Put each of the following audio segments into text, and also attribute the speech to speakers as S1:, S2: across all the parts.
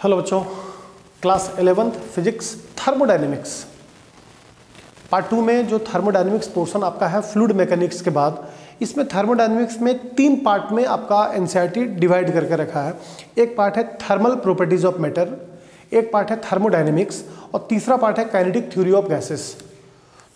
S1: Hello बच्चों, class 11th physics thermodynamics part 2 में जो थर्मोडायनेमिक्स पोर्शन आपका है फ्लूइड मैकेनिक्स के बाद, इसमें थर्मोडायनेमिक्स में 3 पार्ट में आपका एनसीईआरटी डिवाइड करके रखा है। एक पार्ट है थर्मल प्रॉपर्टीज ऑफ मैटर, एक पार्ट है थर्मोडायनेमिक्स और तीसरा पार्ट है काइनेटिक थ्योरी ऑफ गैसेस।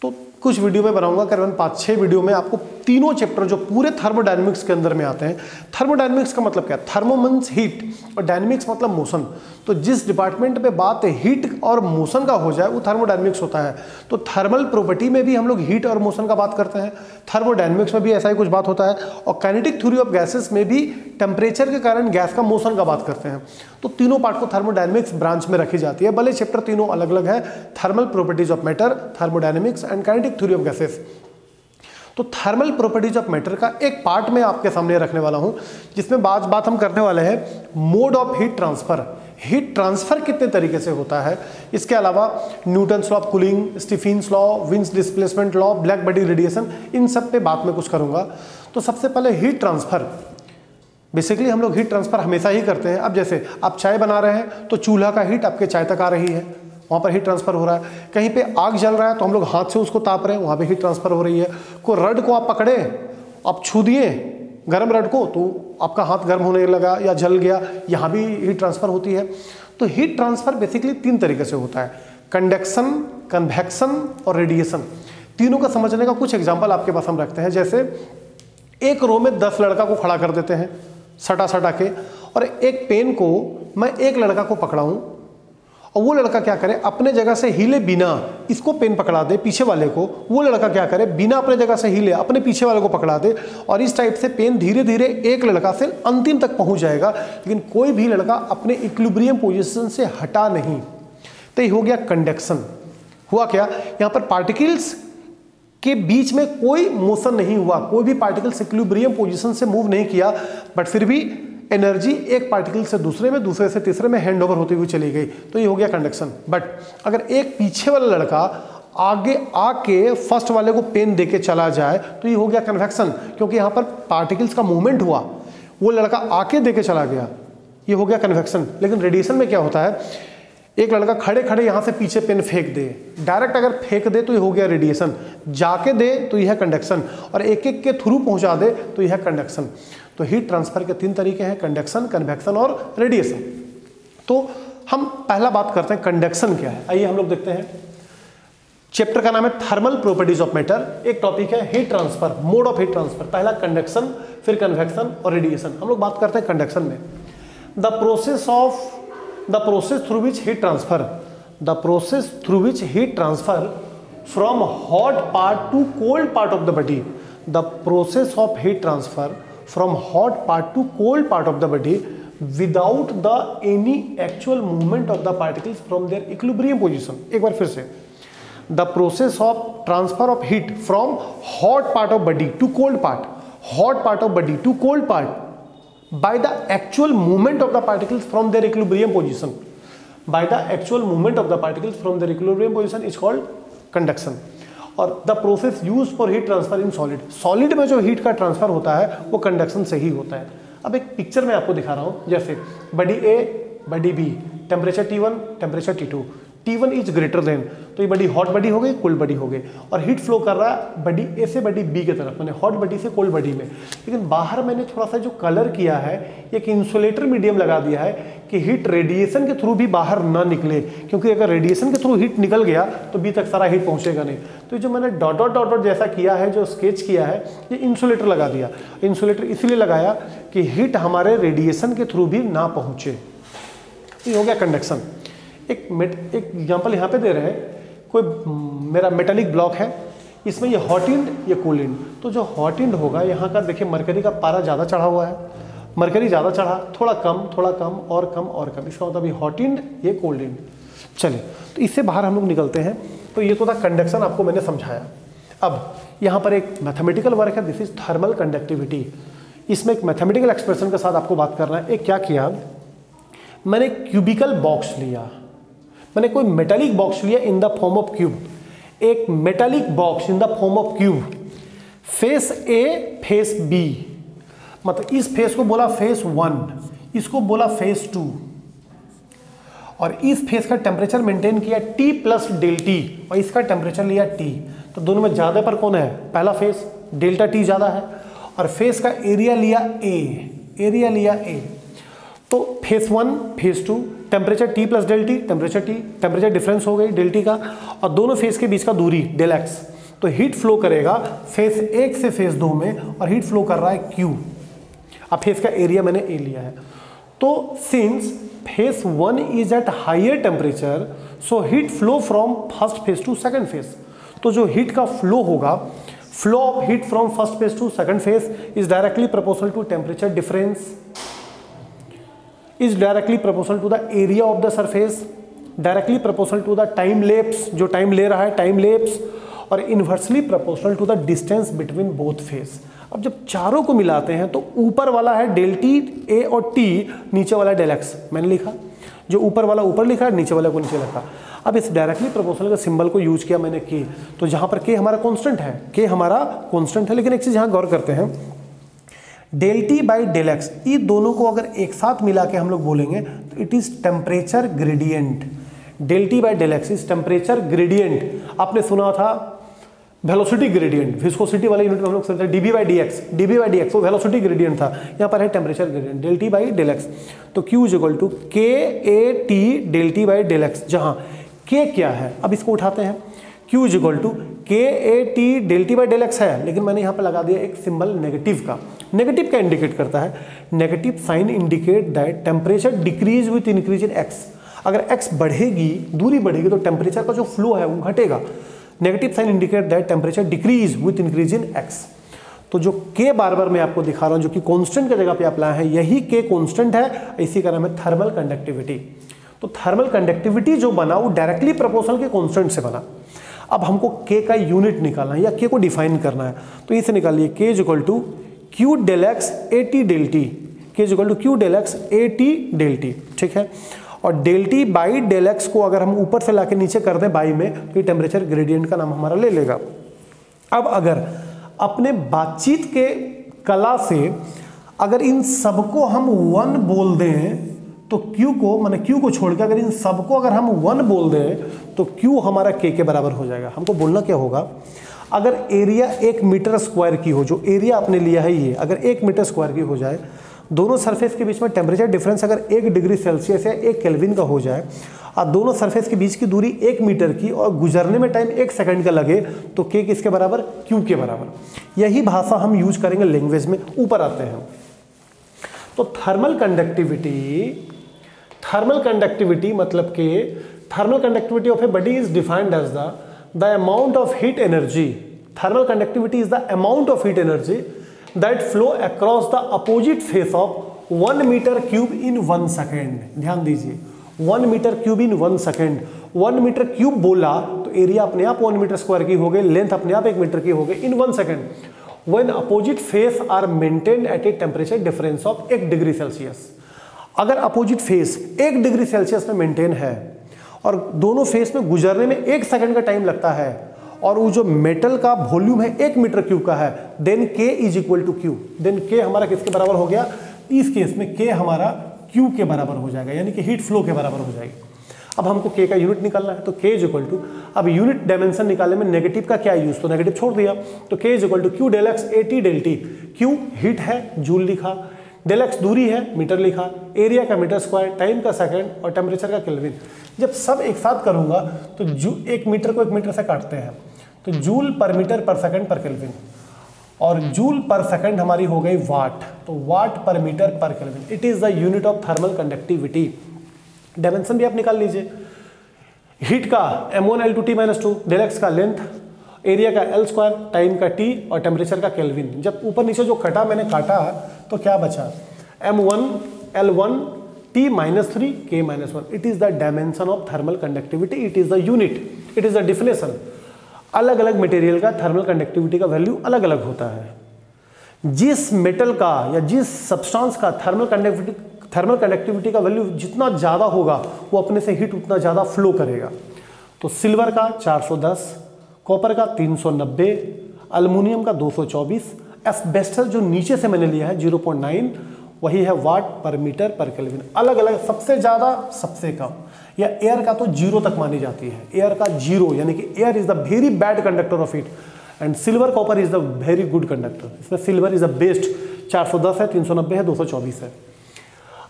S1: तो कुछ वीडियो में बनाऊंगा, करीबन 5-6 वीडियो में आपको तीनों चैप्टर जो पूरे थर्मोडायनेमिक्स के अंदर में आते हैं। थर्मोडायनेमिक्स का मतलब क्या है? थर्मो मीन्स हीट और डायनेमिक्स मतलब मोशन। तो जिस डिपार्टमेंट में बात हीट और मोशन का हो जाए वो थर्मोडायनेमिक्स होता है। तो थर्मल प्रॉपर्टी में भी हम लोग हीट और मोशन का बात करते हैं, थर्मोडायनेमिक्स में भी ऐसा ही कुछ बात होता है और काइनेटिक थ्योरी ऑफ गैसेस में भी टेम्परेचर के कारण गैस का मोशन का बात करते हैं। तो तीनों पार्ट को थर्मोडायनेमिक्स ब्रांच में रखी जाती है, भले चैप्टर तीनों अलग अलग है, thermal properties of matter, thermodynamics and kinetic theory of gases. तो थर्मल प्रॉपर्टीज ऑफ मैटर का एक पार्ट में आपके सामने रखने वाला हूं, जिसमें बात हम करने वाले हैं mode of heat transfer. Heat transfer कितने तरीके से होता है, इसके अलावा Newton's law of cooling, Stefan's law, Wien's displacement law, black body radiation, इन सब पे बात में कुछ करूंगा। तो सबसे पहले हीट ट्रांसफर। बेसिकली हम लोग हीट ट्रांसफर हमेशा ही करते हैं। अब जैसे आप चाय बना रहे हैं तो चूल्हा का हीट आपके चाय तक आ रही है, वहाँ पर हीट ट्रांसफर हो रहा है। कहीं पे आग जल रहा है तो हम लोग हाथ से उसको ताप रहे हैं, वहाँ पे हीट ट्रांसफर हो रही है। कोई रड को आप पकड़े, आप छू दिए गर्म रड को तो आपका हाथ गर्म होने लगा या जल गया, यहाँ भी हीट ट्रांसफर होती है। तो हीट ट्रांसफर बेसिकली 3 तरीके से होता है, कंडक्शन, कन्वेक्शन और रेडिएशन। तीनों का समझने का कुछ एग्जाम्पल आपके पास हम रखते हैं। जैसे एक रो में 10 लड़का को खड़ा कर देते हैं सटा के, और एक पेन को मैं एक लड़का को पकड़ाऊं और वो लड़का क्या करे, अपने जगह से हिले बिना इसको पेन पकड़ा दे पीछे वाले को, वो लड़का क्या करे, बिना अपने जगह से हिले अपने पीछे वाले को पकड़ा दे, और इस टाइप से पेन धीरे धीरे एक लड़का से अंतिम तक पहुंच जाएगा, लेकिन कोई भी लड़का अपने इक्विलिब्रियम पोजीशन से हटा नहीं। तो ये हो गया कंडक्शन। हुआ क्या, यहाँ पर पार्टिकल्स के बीच में कोई मोशन नहीं हुआ, कोई भी पार्टिकल्स इक्विलिब्रियम पोजीशन से मूव नहीं किया, बट फिर भी एनर्जी एक पार्टिकल से दूसरे में, दूसरे से तीसरे में हैंड ओवर होती हुई चली गई। तो ये हो गया कंडक्शन। बट अगर एक पीछे वाला लड़का आगे आके फर्स्ट वाले को पेन देके चला जाए तो ये हो गया कन्वेक्शन, क्योंकि यहाँ पर पार्टिकल्स का मूवमेंट हुआ, वो लड़का आके देके चला गया, ये हो गया कन्वेक्शन। लेकिन रेडिएशन में क्या होता है, एक लड़का खड़े खड़े यहाँ से पीछे पेन फेंक दे, डायरेक्ट अगर फेंक दे तो ये हो गया रेडिएशन, जाके दे तो यह है कंडक्शन, और एक एक के थ्रू पहुँचा दे तो यह है कंडक्शन। तो हीट ट्रांसफर के 3 तरीके हैं, कंडक्शन, कन्वेक्शन और रेडिएशन। तो हम पहला बात करते हैं कंडक्शन क्या है। आइए हम लोग देखते हैं, चैप्टर का नाम है थर्मल प्रॉपर्टीज ऑफ मैटर, एक टॉपिक है heat transfer, mode of heat transfer. पहला कंडक्शन, फिर कन्वेक्शन और रेडिएशन। हम लोग बात करते हैं कंडक्शन में। The process through which heat transfer from hot part two cold part of the body. The process of heat transfer from hot part to cold part of the body without the any actual movement of the particles from their equilibrium position। एक बार फिर से, the process of transfer of heat from hot part of body to cold part, hot part of body to cold part by the actual movement of the particles from their equilibrium position, by the actual movement of the particles from their equilibrium position is called conduction। और the process use for heat transfer in solid, solid में जो heat का transfer होता है वो conduction से ही होता है। अब एक पिक्चर में आपको दिखा रहा हूँ, जैसे body A, body B, temperature T1, temperature T2, T1 is greater than, तो ये बडी हॉट बडी हो गई, कोल्ड बडी हो गई, और हीट फ्लो कर रहा है बडी ए से बडी बी की तरफ, मैंने हॉट बडी से कोल्ड बडी में। लेकिन बाहर मैंने थोड़ा सा जो कलर किया है, एक इंसुलेटर मीडियम लगा दिया है कि हीट रेडिएशन के थ्रू भी बाहर ना निकले, क्योंकि अगर रेडिएशन के थ्रू हीट निकल गया तो बी तक सारा हीट पहुंचेगा नहीं। तो जो मैंने डॉट डॉट डॉट डॉट जैसा किया है, जो स्केच किया है, ये इंसुलेटर लगा दिया। इंसुलेटर इसलिए लगाया कि हीट हमारे रेडिएशन के थ्रू भी ना पहुंचे। ये हो गया कंडक्शन। एक एग्जाम्पल यहाँ पे दे रहे हैं, कोई मेरा मेटालिक ब्लॉक है, इसमें ये हॉट एंड, ये कोल्ड एंड। तो जो हॉट एंड होगा, यहाँ का देखिए मरकरी का पारा ज़्यादा चढ़ा हुआ है, मरकरी ज़्यादा चढ़ा, थोड़ा कम और कम और कम, इसका मतलब ये हॉट एंड, ये कोल्ड एंड। चलिए, तो इससे बाहर हम लोग निकलते हैं। तो ये तो था कंडक्शन, आपको मैंने समझाया। अब यहाँ पर एक मैथमेटिकल वर्क है, दिस इज थर्मल कंडक्टिविटी। इसमें एक मैथमेटिकल एक्सप्रेशन के साथ आपको बात करना है। एक क्या किया, मैंने क्यूबिकल बॉक्स लिया, मैंने कोई मेटालिक बॉक्स लिया in the form of cube, एक metallic box in the form of cube, face A face B, मतलब इस फेस को बोला फेस 1, इसको बोला फेस 2, और इस फेस का टेम्परेचर मेंटेन किया T प्लस डेल टी और इसका टेम्परेचर लिया T, तो दोनों में ज़्यादा पर कौन है? पहला फेस, डेल्टा T ज़्यादा है। और फेस का एरिया लिया A, तो face 1 face 2 temperature T plus del T, temperature difference हो गई डेल टी का, और दोनों फेस के बीच का दूरी डेल एक्स। तो हीट फ्लो करेगा फेस 1 से फेस 2 में और हीट फ्लो कर रहा है Q। अब फेस का एरिया मैंने A लिया है। तो since face 1 is at higher temperature so heat flow from first face to second face. तो जो हीट का फ्लो होगा, flow of heat from first face to second face is directly proportional to temperature difference, is directly proportional to the area of the surface, directly proportional to the time lapse, जो time ले रहा है time lapse, और inversely proportional to the distance between both face. अब जब चारों को मिलाते हैं तो ऊपर वाला है डेल टी ए और टी, नीचे वाला डेल एक्स मैंने लिखा, जो ऊपर वाला ऊपर लिखा है, नीचे वाला को नीचे लिखा। अब इस डायरेक्टली प्रोपोर्शनल का सिंबल को यूज किया मैंने के, तो जहां पर के हमारा कांस्टेंट है, के हमारा कांस्टेंट है। लेकिन एक चीज यहां गौर करते हैं, del T by del X, ये दोनों को अगर एक साथ मिला के हम लोग बोलेंगे तो it is temperature gradient. Del T by del X is temperature gradient. आपने सुना था वेलोसिटी ग्रेडियंट, विस्कोसिटी वाले यूनिट में हम लोग समझते हैं डीबी बाई डी एक्स, वो वेलोसिटी ग्रेडियंट था, यहाँ पर है temperature gradient, del T by del X. तो Q is equal to K A T del T by del X, जहाँ K क्या है, अब इसको उठाते हैं, Q is equal to K A T del T by del X है, लेकिन मैंने यहाँ पर लगा दिया एक सिंबल नेगेटिव का। नेगेटिव क्या इंडिकेट करता है? Negative sign indicate that temperature decrease with increase in X. अगर x बढ़ेगी, दूरी बढ़ेगी, तो टेम्परेचर का जो फ्लो है वो घटेगा। Negative sign indicate that temperature decrease with increase in X. तो जो k बार बार मैं आपको दिखा रहा हूं, जो कि कांस्टेंट की जगह पे आप लाए हैं, यही k कांस्टेंट है, इसी का नाम है थर्मल कंडक्टिविटी। तो थर्मल कंडक्टिविटी जो बना वो डायरेक्टली प्रोपोर्शनल के कांस्टेंट से बना। अब हमको k का यूनिट निकालना है या k को डिफाइन करना है, तो इसे निकालिए, k is equal to Q del X A T del T, k is equal to Q del X A T del T, ठीक है। और del T by del X को अगर हम ऊपर से लाके नीचे कर दें बाई में, तो ये टेम्परेचर ग्रेडियंट का नाम हमारा ले लेगा। अब अगर अपने बातचीत के कला से अगर इन सबको हम 1 बोल दें, तो Q को, माने Q को छोड़ के अगर इन सबको अगर हम 1 बोल दें तो Q हमारा K के बराबर हो जाएगा। हमको बोलना क्या होगा, अगर एरिया 1 मीटर स्क्वायर की हो, जो एरिया आपने लिया है ये अगर 1 मीटर स्क्वायर की हो जाए, दोनों सरफेस के बीच में टेम्परेचर डिफरेंस अगर 1 डिग्री सेल्सियस या 1 केल्विन का हो जाए, और दोनों सरफेस के बीच की दूरी 1 मीटर की और गुजरने में टाइम 1 सेकंड का लगे, तो K किसके बराबर? Q के बराबर। यही भाषा हम यूज करेंगे लैंग्वेज में। ऊपर आते हैं, तो थर्मल कंडक्टिविटी मतलब कि thermal conductivity of a body is defined as the amount of heat energy. Thermal conductivity is the amount of heat energy that flow across the opposite face of 1 meter cube in 1 second। ध्यान दीजिए, 1 metre cube in 1 second. 1 metre cube बोला तो area अपने आप 1 metre square की हो गई, length अपने आप 1 मीटर की हो गई इन 1 second. When opposite face are maintained at a temperature difference of 1 degree Celsius. अगर अपोजिट फेस 1 डिग्री सेल्सियस में मेंटेन है और दोनों फेस में गुजरने में 1 सेकंड का टाइम लगता है, और वो जो मेटल का वॉल्यूम है 1 मीटर क्यूब का है, then K is equal to Q। Then K हमारा किसके बराबर हो गया? इस केस में K हमारा Q के बराबर हो जाएगा, यानी कि हीट फ्लो के बराबर हो जाएगी। अब हमको K का यूनिट निकालना है, तो K इज इक्वल टू, अब यूनिट डायमेंशन निकालने में नेगेटिव का क्या यूज, तो नेगेटिव छोड़ दिया, तो K is equal to Q del X A T del T. Q heat है, जूल लिखा, डेल एक्स दूरी है, मीटर लिखा, एरिया का मीटर स्क्वायर, टाइम का सेकंड, और टेम्परेचर का केल्विन। जब सब एक साथ करूंगा तो 1 मीटर को 1 मीटर से काटते हैं, तो जूल पर मीटर पर सेकंड पर केल्विन, और जूल पर सेकंड हमारी हो गई वाट, तो वाट पर मीटर पर kelvin. It is the unit of thermal conductivity. Dimension भी आप निकाल लीजिए, हीट का m1L2T-2, डेल एक्स का लेंथ, एरिया का L स्क्वायर, टाइम का T, और टेम्परेचर का केल्विन। जब ऊपर नीचे जो कटा मैंने काटा तो क्या बचा? m1L1T-3 K-1। It is the dimension of thermal conductivity, it is the unit, it is the definition. अलग अलग मटेरियल का थर्मल कंडक्टिविटी का वैल्यू अलग अलग होता है। जिस मेटल का या जिस सब्सटेंस का थर्मल कंडक्टिविटी का वैल्यू जितना ज़्यादा होगा, वो अपने से हीट उतना ज़्यादा फ्लो करेगा। तो सिल्वर का 410, कॉपर का 390, एल्युमिनियम का 224, एस्बेस्टस जो नीचे से मैंने लिया है 0.9, वही है वाट पर मीटर पर केल्विन। अलग अलग, सबसे ज़्यादा सबसे कम, या एयर का तो 0 तक मानी जाती है। एयर का 0 यानी कि air is the very bad conductor of heat and silver copper is the very good conductor. इसमें सिल्वर इज द बेस्ट, 410 है, 390 है, 224 है।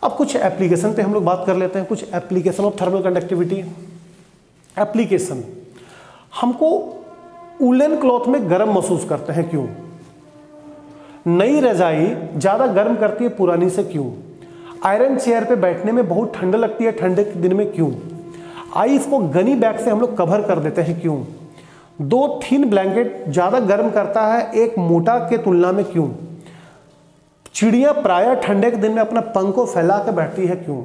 S1: अब कुछ एप्लीकेशन पे हम लोग बात कर लेते हैं, कुछ application of thermal conductivity. Application, हमको वूलन क्लॉथ में गर्म महसूस करते हैं, क्यों? नई रजाई ज़्यादा गर्म करती है पुरानी से, क्यों? आयरन चेयर पे बैठने में बहुत ठंड लगती है ठंडे के दिन में, क्यों? आइस को गनी बैग से हम लोग कवर कर देते हैं, क्यों? 2 थिन ब्लैंकेट ज़्यादा गर्म करता है एक मोटा के तुलना में, क्यों? चिड़िया प्रायः ठंडे के दिन में अपना पंख को फैला कर बैठती है, क्यों?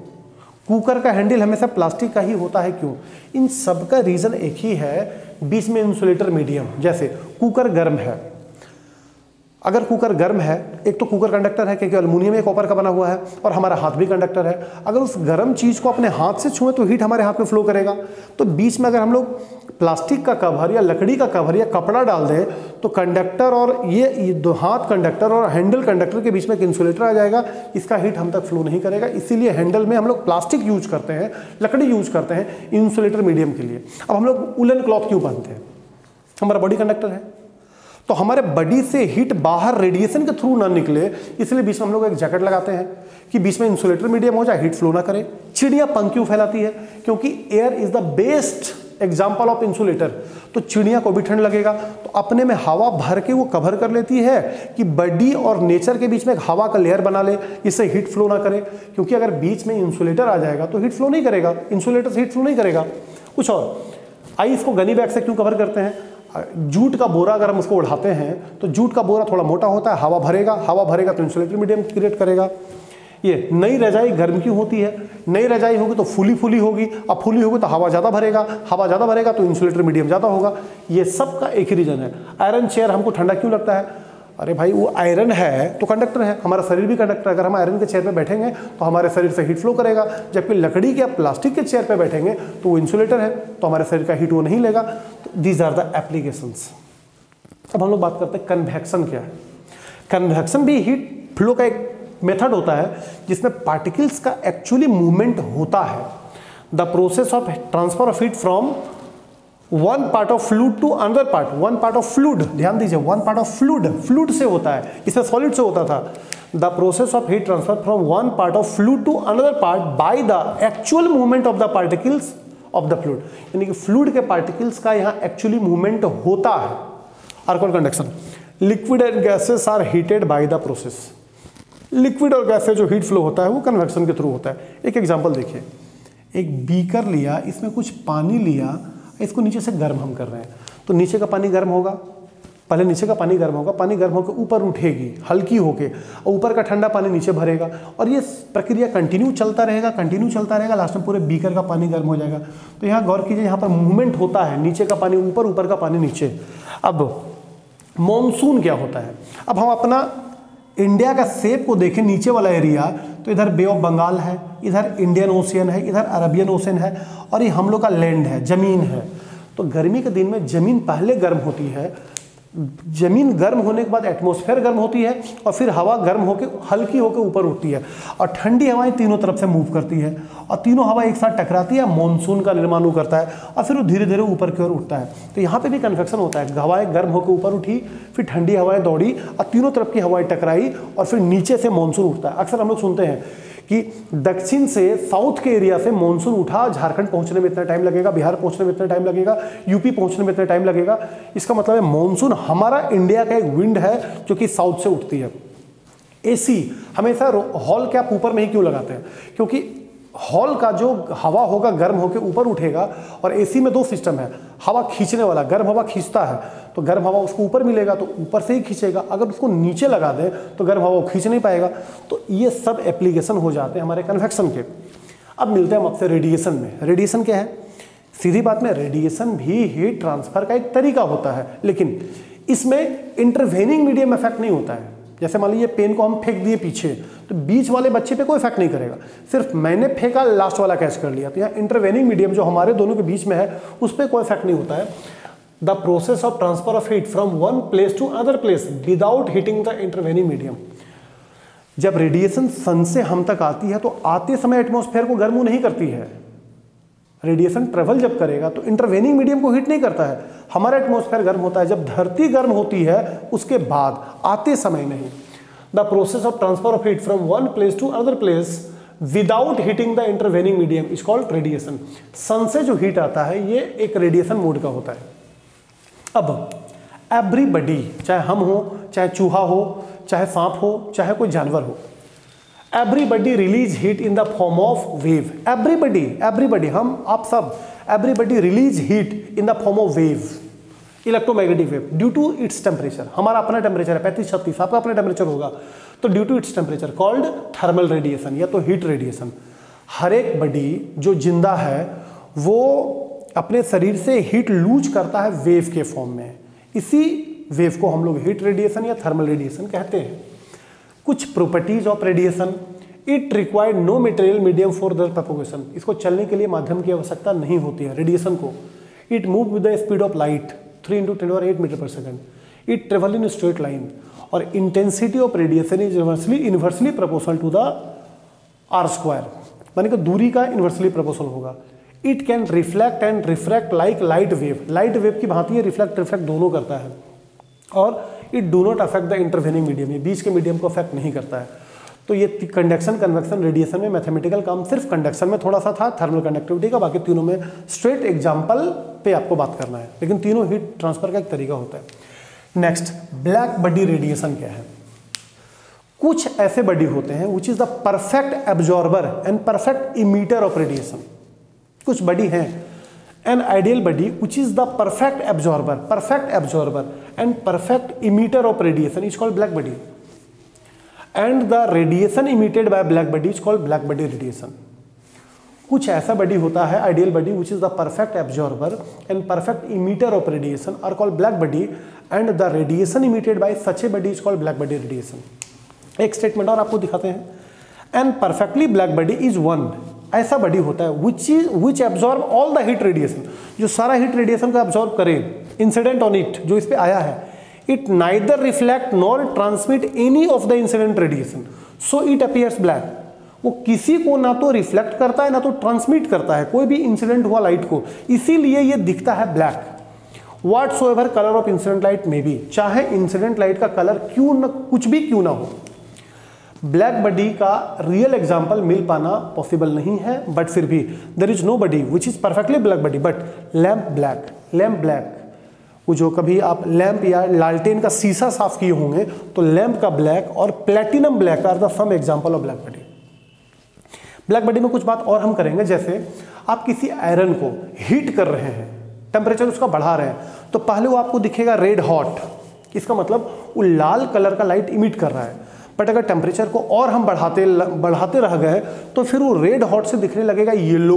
S1: कुकर का हैंडल हमेशा प्लास्टिक का ही होता है, क्यों? इन सब का रीज़न एक ही है, बीच में इंसुलेटर मीडियम। जैसे कुकर गर्म है, अगर कुकर गर्म है, एक तो कुकर कंडक्टर है क्योंकि एल्युमिनियम या कॉपर का बना हुआ है, और हमारा हाथ भी कंडक्टर है। अगर उस गर्म चीज़ को अपने हाथ से छुएं तो हीट हमारे हाथ में फ्लो करेगा। तो बीच में अगर हम लोग प्लास्टिक का कवर या लकड़ी का कवर या कपड़ा डाल दें तो कंडक्टर और ये दो हाथ कंडक्टर और हैंडल कंडक्टर के बीच में एक इंसुलेटर आ जाएगा, इसका हीट हम तक फ्लो नहीं करेगा। इसीलिए हैंडल में हम लोग प्लास्टिक यूज करते हैं, लकड़ी यूज करते हैं इंसुलेटर मीडियम के लिए। अब हम लोग वूलन क्लॉथ क्यों पहनते हैं? हमारा बॉडी कंडक्टर है, तो हमारे बॉडी से हीट बाहर रेडिएशन के थ्रू ना निकले, इसलिए बीच में हम लोग एक जैकेट लगाते हैं कि बीच में इंसुलेटर मीडियम हो जाए, हीट फ्लो ना करे। चिड़िया पंख क्यों फैलाती है? क्योंकि air is the best example of insulator. तो चिड़िया को भी ठंड लगेगा तो अपने में हवा भर के वो कवर कर लेती है कि बॉडी और नेचर के बीच में एक हवा का लेयर बना ले, इससे हीट फ्लो ना करे। क्योंकि अगर बीच में इंसुलेटर आ जाएगा तो हीट फ्लो नहीं करेगा, इंसुलेटर से हीट फ्लो नहीं करेगा। कुछ और, आइस को गनी बैग से क्यों कवर करते हैं? जूट का बोरा अगर हम उसको उड़ाते हैं तो जूट का बोरा थोड़ा मोटा होता है, हवा भरेगा तो इंसुलेटर मीडियम क्रिएट करेगा। ये नई रजाई गर्म क्यों होती है? नई रजाई होगी तो फूली होगी, अब फूली होगी तो हवा ज़्यादा भरेगा तो इंसुलेटर मीडियम ज़्यादा होगा। ये सब का एक ही रीज़न है। आयरन चेयर हमको ठंडा क्यों लगता है? अरे भाई वो आयरन है तो कंडक्टर है, हमारा शरीर भी कंडक्टर है। अगर हम आयरन के चेयर पे बैठेंगे तो हमारे शरीर से हीट फ्लो करेगा, जबकि लकड़ी के या प्लास्टिक के चेयर पे बैठेंगे तो वो इंसुलेटर है तो हमारे शरीर का हीट वो नहीं लेगा। तो दीज आर द एप्लीकेशंस। अब हम लोग बात करते हैं कन्वेक्शन क्या है। कन्वेक्शन भी हीट फ्लो का एक मेथड होता है जिसमें पार्टिकल्स का एक्चुअली मूवमेंट होता है। The process of transfer of heat from one part of fluid to another part. One part of fluid, ध्यान दीजिए, वन पार्ट ऑफ फ्लूइड से होता है, इसमें सॉलिड से होता था। The process of heat transfer from one part of fluid to another part by the actual movement of the particles of the fluid. यानी कि फ्लूइड के पार्टिकल्स का यहाँ एक्चुअली मूवमेंट होता है। आर्गन conduction, liquid and gases are heated by the process. Liquid और gas से जो हीट फ्लो होता है वो कन्वेक्शन के थ्रू होता है। एक एग्जांपल देखिए, एक बीकर लिया, इसमें कुछ पानी लिया, इसको नीचे से गर्म हम कर रहे हैं तो नीचे का पानी गर्म होगा, पहले नीचे का पानी गर्म होगा, पानी गर्म होकर ऊपर उठेगी हल्की होके, और ऊपर का ठंडा पानी नीचे भरेगा, और ये प्रक्रिया कंटिन्यू चलता रहेगा, लास्ट में पूरे बीकर का पानी गर्म हो जाएगा। तो यहाँ गौर कीजिए, यहाँ पर मूवमेंट होता है, नीचे का पानी ऊपर, ऊपर का पानी नीचे। अब मॉनसून क्या होता है? अब हम अपना इंडिया का शेप को देखें, नीचे वाला एरिया, तो इधर बे ऑफ बंगाल है, इधर इंडियन ओशियन है, इधर अरबियन ओशियन है, और ये हम लोग का लैंड है, ज़मीन है। तो गर्मी के दिन में ज़मीन पहले गर्म होती है, ज़मीन गर्म होने के बाद एटमॉस्फेयर गर्म होती है, और फिर हवा गर्म होकर हल्की होकर ऊपर उठती है, और ठंडी हवाएं तीनों तरफ से मूव करती है, और तीनों हवा एक साथ टकराती है, मानसून का निर्माण करता है, और फिर वो धीरे धीरे ऊपर की ओर उठता है। तो यहाँ पे भी कन्वेक्शन होता है, हवाएं गर्म होकर ऊपर उठी, फिर ठंडी हवाएं दौड़ी और तीनों तरफ की हवाएं टकराई, और फिर नीचे से मानसून उठता है। अक्सर हम लोग सुनते हैं कि दक्षिण से साउथ के एरिया से मानसून उठा, झारखंड पहुंचने में इतना टाइम लगेगा, बिहार पहुंचने में इतना टाइम लगेगा, यूपी पहुंचने में इतना टाइम लगेगा। इसका मतलब है मानसून हमारा इंडिया का एक विंड है जो कि साउथ से उठती है। एसी हमेशा हॉल के आप ऊपर में ही क्यों लगाते हैं? क्योंकि हॉल का जो हवा होगा गर्म होकर ऊपर उठेगा, और एसी में 2 सिस्टम है, हवा खींचने वाला, गर्म हवा खींचता है तो गर्म हवा उसको ऊपर मिलेगा तो ऊपर से ही खींचेगा, अगर उसको नीचे लगा दें तो गर्म हवा वो खींच नहीं पाएगा। तो ये सब एप्लीकेशन हो जाते हैं हमारे कन्वेक्शन के। अब मिलते हैं हम आपसे रेडिएशन में। रेडिएशन क्या है? सीधी बात में रेडिएशन भी हीट ट्रांसफर का एक तरीका होता है, लेकिन इसमें इंटरवेनिंग मीडियम इफेक्ट नहीं होता है। जैसे मान लीजिए पेन को हम फेंक दिए पीछे, तो बीच वाले बच्चे पे कोई इफेक्ट नहीं करेगा, सिर्फ मैंने फेंका, लास्ट वाला कैच कर लिया। तो यहाँ इंटरवेनिंग मीडियम जो हमारे दोनों के बीच में है उस पर कोई इफेक्ट नहीं होता है। The process of transfer of heat from one place to other place without heating the intervening medium. जब रेडिएशन सन से हम तक आती है तो आते समय एटमॉस्फेयर को गर्म नहीं करती है। रेडिएशन ट्रेवल जब करेगा तो इंटरवेनिंग मीडियम को हीट नहीं करता है, हमारा एटमॉस्फेयर गर्म होता है जब धरती गर्म होती है उसके बाद, आते समय नहीं। The process of transfer of heat from one place to other place without heating the intervening medium is called radiation. Sun से जो हीट आता है ये एक रेडिएशन मोड का होता है। अब एवरीबडी, चाहे हम हो, चाहे चूहा हो, चाहे सांप हो, चाहे कोई जानवर हो, everybody release heat in the form of wave. Everybody हम आप सब, everybody release heat in the form of wave, electromagnetic wave, due to its temperature. हमारा अपना टेम्परेचर है 35-36, आपका अपना टेम्परेचर होगा, तो due to its temperature called thermal radiation या तो हीट रेडिएशन। हर एक बॉडी जो जिंदा है वो अपने शरीर से हीट लूज करता है वेव के फॉर्म में, इसी वेव को हम लोग हीट रेडिएशन या थर्मल रेडिएशन कहते हैं। कुछ properties of radiation, it required no material medium for the propagation. इसको चलने के लिए माध्यम की आवश्यकता नहीं होती है रेडिएशन को। It move with the speed of light 3 × 10⁸ metre पर second. It travel in straight line और intensity of radiation is inversely proportional to the r², माने कि दूरी का इनवर्सली प्रोपोर्शनल होगा। It can reflect and refract like light wave, light wave की भांति ये रिफ्लेक्ट रिफ्रैक्ट दोनों करता है। और it do not affect the intervening medium, ये बीच के मीडियम को अफेक्ट नहीं करता है। तो ये कंडक्शन, कन्वेक्शन, रेडिएशन में मैथमेटिकल काम सिर्फ कंडक्शन में थोड़ा सा था, थर्मल कंडक्टिविटी का, बाकी तीनों में स्ट्रेट एग्जाम्पल पे आपको बात करना है, लेकिन तीनों हीट ट्रांसफर का एक तरीका होता है। नेक्स्ट, ब्लैक बॉडी रेडिएशन क्या है? कुछ ऐसे बॉडी होते हैं which is the perfect absorber and perfect emitter of radiation. कुछ बॉडी हैं, an ideal body which is the perfect absorber and perfect emitter of radiation is called black body, and the radiation emitted by black body is called black body radiation. कुछ ऐसा body होता है ideal body which is the perfect absorber and perfect emitter of radiation are called black body, and the radiation emitted by such a body is called black body radiation. एक statement और आपको दिखाते हैं, and perfectly black body is one, ऐसा body होता है विच absorb all the heat radiation, जो सारा हीट रेडिएशन को एब्जॉर्ब करे, इंसिडेंट ऑन इट, जो इस पे आया है। It neither reflect nor transmit any of the incident radiation so it appears black. वो किसी को ना तो रिफ्लेक्ट करता है ना तो ट्रांसमिट करता है कोई भी इंसिडेंट हुआ लाइट को, इसीलिए ये दिखता है black. Whatsoever colour of incident light में भी, चाहे इंसिडेंट लाइट का कलर क्यों न, कुछ भी क्यों ना हो। ब्लैक बॉडी का रियल एग्जाम्पल मिल पाना पॉसिबल नहीं है, बट फिर भी there is no body which is perfectly black body but lamp black. Lamp black, वो जो कभी आप लैम्प या लालटेन का शीशा साफ किए होंगे तो लैम्प का ब्लैक और platinum black are the some example of black body. Black body में कुछ बात और हम करेंगे, जैसे आप किसी आयरन को हीट कर रहे हैं, टेम्परेचर उसका बढ़ा रहे हैं, तो पहले वो आपको दिखेगा रेड हॉट, इसका मतलब वो लाल कलर का लाइट इमिट कर रहा है। बट अगर टेम्परेचर को और हम बढ़ाते रह गए तो फिर वो रेड हॉट से दिखने लगेगा येलो,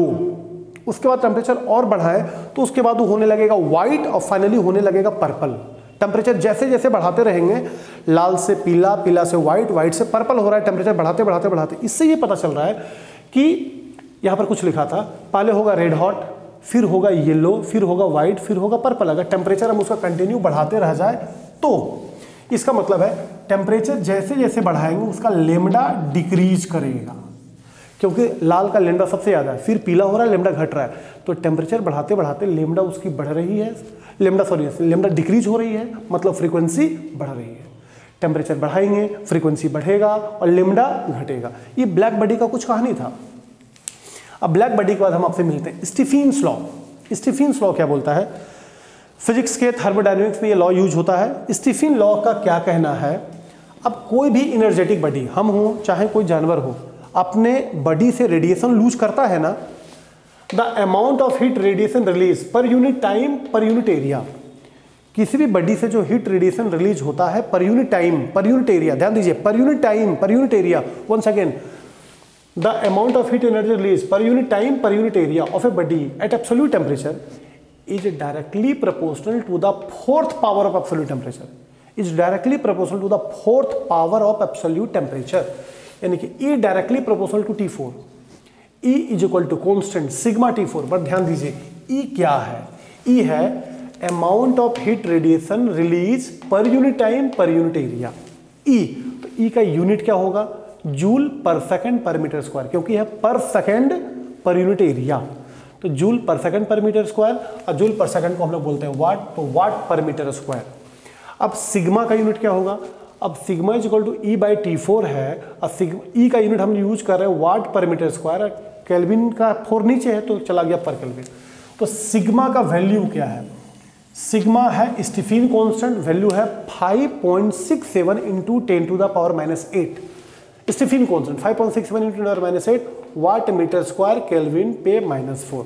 S1: उसके बाद टेम्परेचर और बढ़ाए तो उसके बाद वो होने लगेगा व्हाइट और फाइनली होने लगेगा पर्पल। टेम्परेचर जैसे जैसे बढ़ाते रहेंगे, लाल से पीला, पीला से व्हाइट, व्हाइट से पर्पल हो रहा है टेम्परेचर बढ़ाते बढ़ाते बढ़ाते। इससे ये पता चल रहा है कि यहाँ पर कुछ लिखा था, पहले होगा रेड हॉट, फिर होगा येलो, फिर होगा व्हाइट, फिर होगा पर्पल। अगर टेम्परेचर हम उसका कंटिन्यू बढ़ाते रह जाए तो इसका मतलब है टेम्परेचर जैसे जैसे बढ़ाएंगे उसका लेमडा डिक्रीज करेगा, क्योंकि लाल का लेमडा सबसे ज़्यादा है, फिर पीला हो रहा है, लेमडा घट रहा है, तो टेम्परेचर बढ़ाते बढ़ाते लेमडा उसकी बढ़ रही है, लेमडा डिक्रीज हो रही है, मतलब फ्रीक्वेंसी बढ़ रही है। टेम्परेचर बढ़ाएंगे, फ्रीक्वेंसी बढ़ेगा और लेमडा घटेगा। ये ब्लैक बॉडी का कुछ कहानी था। अब ब्लैक बॉडी के बाद हम आपसे मिलते हैं स्टीफेन्स लॉ। स्टीफेन्स लॉ क्या बोलता है? फिजिक्स के थर्मोडायनेमिक्स में ये लॉ यूज होता है। स्टीफेन लॉ का क्या कहना है? अब कोई भी इनर्जेटिक बॉडी, हम हो चाहे कोई जानवर हो, अपने बॉडी से रेडिएशन लूज करता है ना, the amount of heat radiation release per unit time per unit area. किसी भी बॉडी से जो हीट रेडिएशन रिलीज होता है per unit time per unit area, ध्यान दीजिए, per unit time per unit area, once again, the amount of heat energy release per unit time per unit area of a body at absolute temperature is directly proportional to the fourth power of absolute temperature. Is directly proportional to the fourth power of absolute temperature. यानी कि E directly proportional to T4. E is equal to constant sigma T4. पर ध्यान दीजिए E क्या है? E है amount of heat radiation release per unit time per unit area. E, तो E का यूनिट क्या होगा? Joule per second per metre square, क्योंकि यह per second per unit area, तो joule per second per metre square, और joule per second को हम लोग बोलते हैं वाट, तो वाट पर मीटर स्क्वायर। अब सिग्मा का यूनिट क्या होगा, अब sigma is equal to E by T 4 है, और सिग्मा ई का यूनिट हम यूज कर रहे हैं वाट पर मीटर स्क्वायर, केल्विन का 4 नीचे है तो चला गया पर केल्विन। तो सिग्मा का वैल्यू क्या है, सिग्मा है स्टीफन कांस्टेंट, वैल्यू है 5.67 into 10 to the power -8, Stefan constant 5.67 into 10 to the -8 watt metre square kelvin पे -4।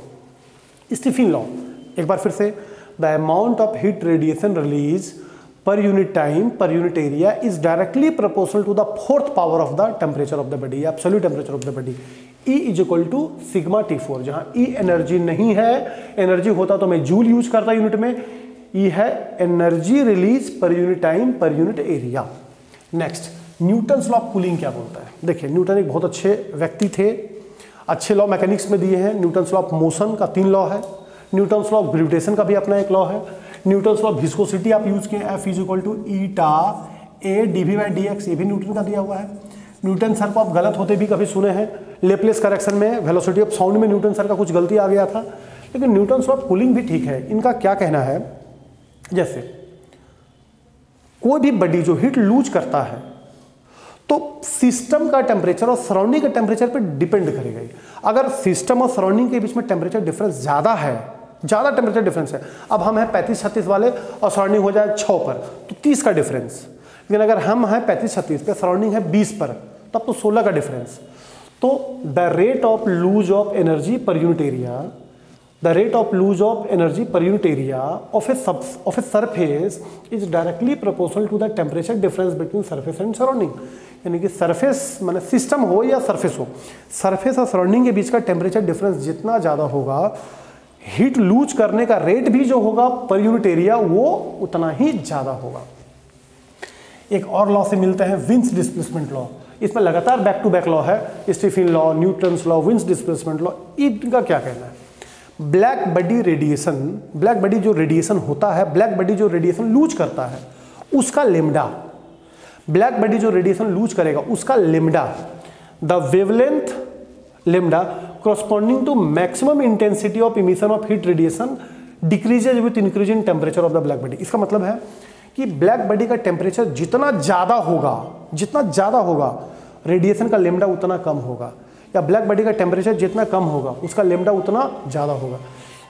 S1: स्टीफन लॉ एक बार फिर से, the amount of heat radiation release per unit time per unit area is directly proportional to the fourth power of the temperature of the body, absolute temperature of the body. E is equal to sigma T4, जहां E energy नहीं है, energy होता तो मैं joule use करता unit में, E है energy release per unit time per unit area. Next, Newton's law of cooling क्या बोलता है। देखिए न्यूटन एक बहुत अच्छे व्यक्ति थे, अच्छे लॉ मैकेनिक्स में दिए हैं। न्यूटन्स लॉ ऑफ मोशन का 3 लॉ है, न्यूटन्स लॉ ऑफ ग्रेविटेशन का भी अपना एक लॉ है, न्यूटन्स लॉ ऑफ विस्कोसिटी आप यूज किए, F is equal to eta A DV by D X, ये भी न्यूटन का दिया हुआ है। न्यूटन सर को आप गलत होते भी कभी सुने हैं, लेप्लेस करेक्शन में वेलोसिटी ऑफ साउंड में न्यूटन सर का कुछ गलती आ गया था, लेकिन न्यूटन्स लॉ ऑफ कूलिंग भी ठीक है। इनका क्या कहना है, जैसे कोई भी बॉडी जो हीट लूज करता है तो सिस्टम का टेम्परेचर और सराउंडिंग के टेम्परेचर पर डिपेंड करेगा। अगर सिस्टम और सराउंडिंग के बीच में टेम्परेचर डिफरेंस ज़्यादा है, ज़्यादा टेम्परेचर डिफरेंस है, अब हम हैं 35-36 वाले और सराउंडिंग हो जाए 6 पर तो 30 का डिफरेंस, लेकिन अगर हम हैं 35-36 पे सराउंडिंग है 20 पर तब तो 16 का डिफरेंस। तो the rate of lose of energy per unit area, the rate of lose of energy per unit area of a surface is directly proportional to the temperature difference between surface and surrounding. यानी कि surface माने system हो या surface हो, surface और surrounding के बीच का temperature difference जितना ज़्यादा होगा, हीट लूज करने का रेट भी जो होगा पर यूनिट एरिया वो उतना ही ज़्यादा होगा। एक और लॉ से मिलते हैं, विंस डिस्प्लेसमेंट लॉ। इसमें लगातार बैक टू बैक लॉ है, Stephen law, Newton's law, wins displacement law. इनका क्या कहना है, black body radiation, black body जो रेडिएशन होता है, ब्लैक बॉडी जो रेडिएशन लूज करता है उसका लेमडा, ब्लैक बॉडी जो रेडिएशन लूज करेगा उसका lambda, the wavelength lambda corresponding to maximum intensity of emission of heat radiation decreases with increase in temperature of the black body। इसका मतलब है कि ब्लैक बॉडी का टेम्परेचर जितना ज़्यादा होगा रेडिएशन का लेमडा उतना कम होगा, या ब्लैक बॉडी का टेम्परेचर जितना कम होगा उसका लेमडा उतना ज़्यादा होगा।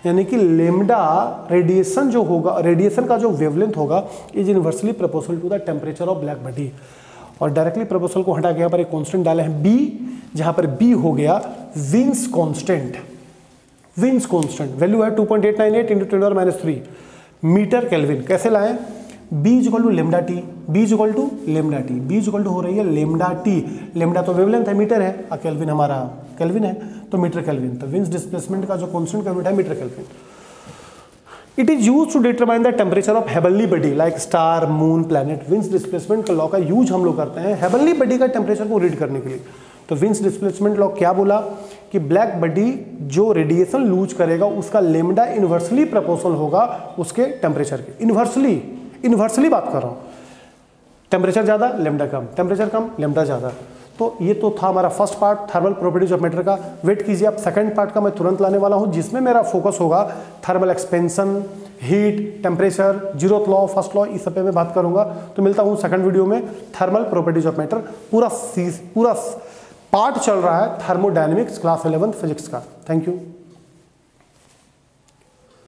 S1: यानी कि लेमडा रेडिएशन जो होगा, रेडिएशन का जो वेवलेंथ होगा is inversely proportional to the temperature of black body. और डायरेक्टली प्रोपोर्शनल को हटा के यहाँ पर एक कांस्टेंट डाले हैं B, जहाँ पर B हो गया Wien's constant. Wien's constant value है 2.898 इंटू 10⁻³ मीटर केल्विन। कैसे लाएं, B is equal to lambda T, B is equal to lambda T, B is equal to हो रही है लेमडा टी, लेमडा तो वेवलेंथ है, मीटर है, और केल्विन हमारा केल्विन है तो मीटर केल्विन। तो विंस डिस्प्लेसमेंट का जो कांस्टेंट का यूनिट है metre kelvin. It is use to determine the temperature of heavenly body like star, moon, planet. Wins displacement का लॉ का यूज हम लोग करते हैं हेवनली बॉडी का टेम्परेचर को रीड करने के लिए। तो विंस डिस्प्लेसमेंट लॉ क्या बोला कि ब्लैक बॉडी जो रेडिएशन लूज करेगा उसका लेमडा इनवर्सली प्रोपोर्शनल होगा उसके टेम्परेचर के। इनवर्सली बात कर रहा हूँ, टेम्परेचर ज़्यादा लेमडा कम, टेम्परेचर कम लेमडा ज़्यादा। तो ये तो था हमारा first part thermal properties of matter का। वेट कीजिए, आप सेकंड पार्ट का मैं तुरंत लाने वाला हूँ, जिसमें मेरा फोकस होगा thermal expansion, heat, temperature, zeroth law, first law, इस सब पे मैं बात करूंगा। तो मिलता हूँ सेकंड वीडियो में। थर्मल प्रॉपर्टीज ऑफ मैटर पूरा पार्ट चल रहा है थर्मोडायनेमिक्स क्लास 11 फिजिक्स का। Thank you.